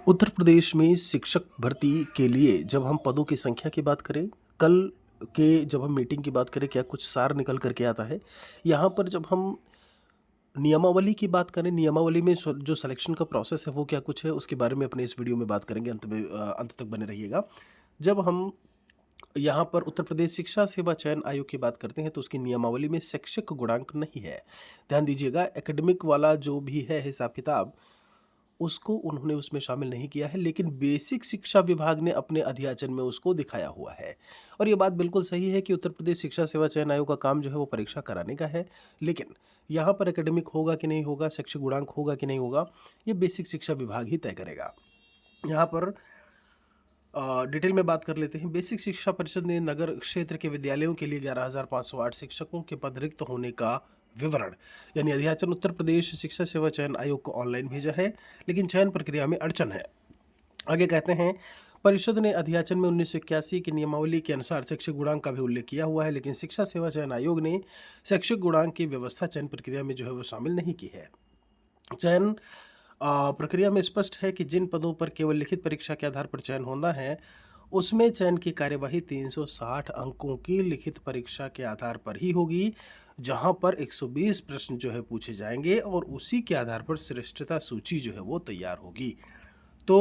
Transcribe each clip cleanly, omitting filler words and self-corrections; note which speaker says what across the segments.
Speaker 1: उत्तर प्रदेश में शिक्षक भर्ती के लिए जब हम पदों की संख्या की बात करें, कल के जब हम मीटिंग की बात करें, क्या कुछ सार निकल कर के आता है? यहाँ पर जब हम नियमावली की बात करें, नियमावली में जो सिलेक्शन का प्रोसेस है, वो क्या कुछ है, उसके बारे में अपने इस वीडियो में बात करेंगे। अंत तक बने रहिएगा। जब हम यहाँ पर उत्तर प्रदेश शिक्षा सेवा चयन आयोग की बात करते हैं, तो उसकी नियमावली में शैक्षिक गुणांक नहीं है। ध्यान दीजिएगा, एकेडमिक वाला जो भी है हिसाब-किताब, उसको उन्होंने उसमें शामिल नहीं किया है, लेकिन बेसिक शिक्षा विभाग ने अपने अध्याचन में उसको दिखाया हुआ है। और ये बात बिल्कुल सही है कि उत्तर प्रदेश शिक्षा सेवा चयन आयोग का काम जो है वो परीक्षा कराने का है, लेकिन यहाँ पर एकेडमिक होगा कि नहीं होगा, शैक्षिक गुणांक होगा कि नहीं होगा, ये बेसिक शिक्षा विभाग ही तय करेगा। यहाँ पर डिटेल में बात कर लेते हैं। बेसिक शिक्षा परिषद ने नगर क्षेत्र के विद्यालयों के लिए 11,508 शिक्षकों के पद रिक्त होने का विवरण यानी अध्याचन उत्तर प्रदेश शिक्षा सेवा चयन आयोग को ऑनलाइन भेजा है, लेकिन चयन प्रक्रिया में अड़चन है। आगे कहते हैं, परिषद ने अध्याचन में 1981 की नियमावली के अनुसार शैक्षिक गुणांक का भी उल्लेख किया हुआ है, लेकिन शिक्षा सेवा चयन आयोग ने शैक्षिक गुणांक की व्यवस्था चयन प्रक्रिया में जो है वो शामिल नहीं की है। चयन प्रक्रिया में स्पष्ट है कि जिन पदों पर केवल लिखित परीक्षा के आधार पर चयन होना है, उसमें चयन की कार्यवाही 360 अंकों की लिखित परीक्षा के आधार पर ही होगी, जहां पर 120 प्रश्न जो है पूछे जाएंगे और उसी के आधार पर श्रेष्ठता सूची जो है वो तैयार होगी। तो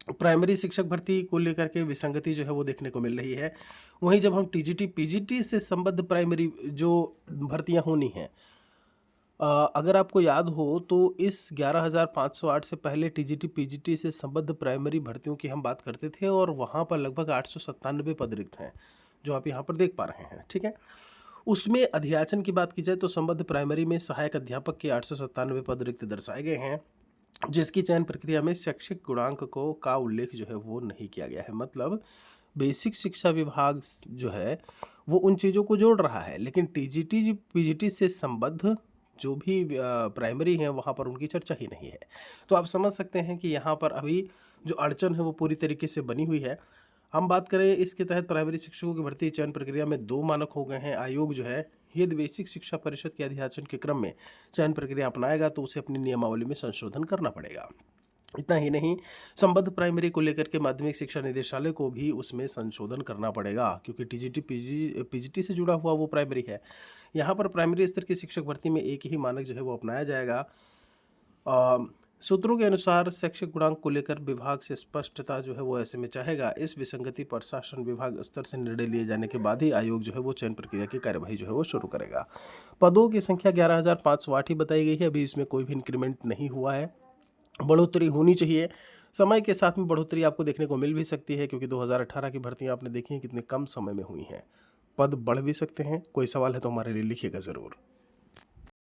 Speaker 1: प्राइमरी शिक्षक भर्ती को लेकर के विसंगति जो है वो देखने को मिल रही है। वहीं जब हम टीजीटी, पीजीटी से संबद्ध प्राइमरी जो भर्तियां होनी हैं, अगर आपको याद हो तो इस 11,508 से पहले टीजीटी, पीजीटी से संबद्ध प्राइमरी भर्तियों की हम बात करते थे और वहाँ पर लगभग 897 पद रिक्त हैं, जो आप यहाँ पर देख पा रहे हैं, ठीक है? उसमें अध्याचन की बात की जाए तो संबद्ध प्राइमरी में सहायक अध्यापक के 897 पद रिक्त दर्शाए गए हैं, जिसकी चयन प्रक्रिया में शैक्षिक गुणांक को का उल्लेख जो है वो नहीं किया गया है। मतलब बेसिक शिक्षा विभाग जो है वो उन चीज़ों को जोड़ रहा है, लेकिन टीजीटी पीजीटी से संबद्ध जो भी प्राइमरी हैं वहाँ पर उनकी चर्चा ही नहीं है। तो आप समझ सकते हैं कि यहाँ पर अभी जो अड़चन है वो पूरी तरीके से बनी हुई है। हम बात करें इसके तहत प्राइमरी शिक्षकों की भर्ती चयन प्रक्रिया में 2 मानक हो गए हैं। आयोग जो है यदि बेसिक शिक्षा परिषद के अध्याचन के क्रम में चयन प्रक्रिया अपनाएगा तो उसे अपनी नियमावली में संशोधन करना पड़ेगा। इतना ही नहीं, संबद्ध प्राइमरी को लेकर के माध्यमिक शिक्षा निदेशालय को भी उसमें संशोधन करना पड़ेगा, क्योंकि टीजीटी पीजीटी से जुड़ा हुआ वो प्राइमरी है। यहाँ पर प्राइमरी स्तर की शिक्षक भर्ती में एक ही मानक जो है वो अपनाया जाएगा। सूत्रों के अनुसार शैक्षिक गुणांक को लेकर विभाग से स्पष्टता जो है वो ऐसे में चाहेगा। इस विसंगति पर शासन विभाग स्तर से निर्णय लिए जाने के बाद ही आयोग जो है वो चयन प्रक्रिया की कार्यवाही जो है वो शुरू करेगा। पदों की संख्या 11,508 ही बताई गई है। अभी इसमें कोई भी इंक्रीमेंट नहीं हुआ है। बढ़ोतरी होनी चाहिए। समय के साथ में बढ़ोतरी आपको देखने को मिल भी सकती है, क्योंकि 2018 की भर्तियां आपने देखी हैं कितने कम समय में हुई हैं। पद बढ़ भी सकते हैं। कोई सवाल है तो हमारे लिए लिखिएगा ज़रूर।